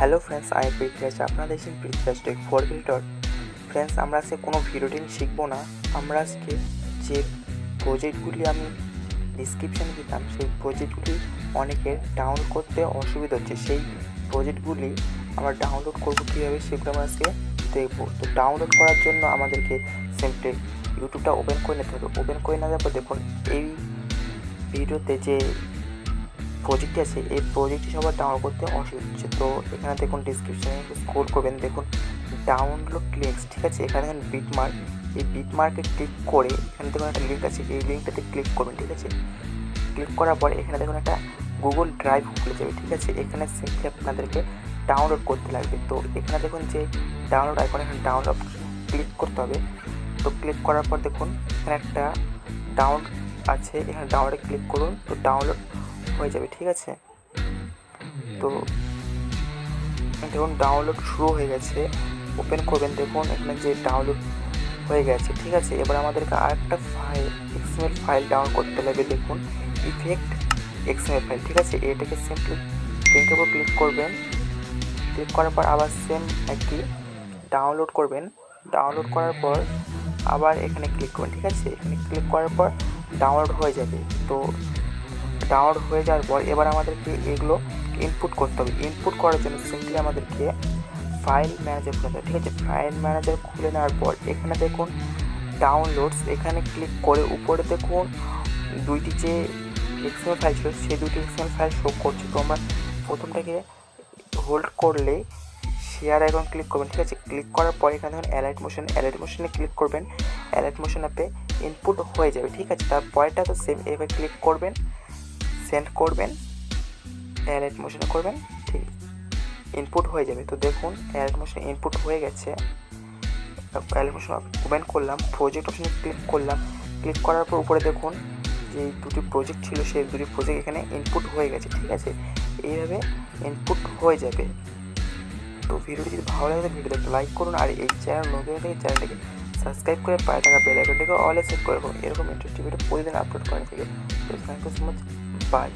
Hello friends, আমি Prithwi আছি আপনাদের সেই Prithwi ফর ক্রিয়েটর। ফ্রেন্ডস, আমরা আজকে কোনো ভিডিও টিম শিখবো না। আমরা আজকে যে প্রজেক্টগুলি আমি ডিসক্রিপশানে দিতাম, সেই প্রজেক্টগুলি অনেকের ডাউনলোড করতে অসুবিধা হচ্ছে। সেই প্রজেক্টগুলি আমরা ডাউনলোড করবো কীভাবে, সেগুলো আমরা আজকে দেখবো। তো ডাউনলোড করার জন্য আমাদেরকে সিম্পলি ইউটিউবটা ওপেন করে নিতে হবে। ওপেন করে নেওয়ার পর দেখুন, এই ভিডিওতে যে প্রজেক্টটি আছে, এই প্রজেক্টটি সবার ডাউনলোড করতে অসুবিধা হচ্ছে। তো এখানে দেখুন, ডিসক্রিপশানে স্ক্রল করবেন, দেখুন ডাউনলোড লিঙ্কস, ঠিক আছে। এখানে দেখুন বিটমার্ক, এই বিটমার্কে ক্লিক করে এখানে দেখুন একটা লিঙ্ক আছে, এই লিঙ্কটাতে ক্লিক করবেন, ঠিক আছে। ক্লিক করার পরে এখানে দেখুন একটা গুগল ড্রাইভ খুলে যাবে, ঠিক আছে। এখানে সিম্পলি আপনাদেরকে ডাউনলোড করতে লাগবে। তো এখানে দেখুন যে ডাউনলোড আইকন, এখানে ডাউনলোড ক্লিক করতে হবে। তো ক্লিক করার পর দেখুন এখানে একটা ডাউনলোড আছে, এখানে ডাউনলোডে ক্লিক করুন। তো ডাউনলোড হয়ে যাবে, ঠিক আছে। তো দেখুন ডাউনলোড শুরু হয়ে গেছে। ওপেন করবেন, দেখুন এখানে যে ডাউনলোড হয়ে গেছে, ঠিক আছে। এবার আমাদেরকে আরেকটা ফাইল, XML ফাইল ডাউনলোড করতে লাগবে। দেখুন ইফেক্ট XML ফাইল, ঠিক আছে। এটাকে সিম্পলি লিঙ্কের উপর ক্লিক করবেন। ক্লিক করার পর আবার সেম একই ডাউনলোড করবেন। ডাউনলোড করার পর আবার এখানে ক্লিক করবেন, ঠিক আছে। এখানে ক্লিক করার পর ডাউনলোড হয়ে যাবে। তো ডাউনলোড হয়ে যাওয়ার পর এবার আমাদেরকে এগুলো ইনপুট করতে হবে। ইনপুট করার জন্য সিম্পলি আমাদেরকে ফাইল ম্যানেজার খুলতে হবে, ঠিক আছে। ফাইল ম্যানেজার খুলে নেওয়ার পর এখানে দেখুন ডাউনলোডস, এখানে ক্লিক করে উপরে দেখুন দুইটি যে XML ফাইল ছিল, সেই দুটি XML ফাইল শো করছে। তো আমরা প্রথমটাকে হোল্ড করলে শেয়ার আইকন ক্লিক করবেন, ঠিক আছে। ক্লিক করার পর এখানে দেখুন অ্যালাইট মোশনে ক্লিক করবেন। অ্যালাইট মোশন অ্যাপে ইনপুট হয়ে যাবে, ঠিক আছে। তারপরেটা তো সেম, এভাবে ক্লিক করবেন, সেন্ড করবেন, অ্যালাইট মোশনে করবেন, ঠিক ইনপুট হয়ে যাবে। তো দেখুন অ্যালাইট মোশনে ইনপুট হয়ে গেছে। অ্যালাইট মোশন ওপেন করলাম, প্রজেক্ট অপশনে ক্লিক করলাম। ক্লিক করার পর উপরে দেখুন যে দুটি প্রজেক্ট ছিল, সেই দুটি প্রজেক্ট এখানে ইনপুট হয়ে গেছে, ঠিক আছে। এইভাবে ইনপুট হয়ে যাবে। তো ভিডিওটি যদি ভালো লাগে ভিডিওতে একটা লাইক করুন, আর এই চ্যানেল নতুন থেকে চ্যানেলটিকে সাবস্ক্রাইব করে পায়ে থাকা বেল আইকনটিকে অলে সেট করে রাখুন। এরকম ইন্টারেস্টিং ভিডিও প্রতিদিন আপলোড করা থেকে। Thank you so much, by.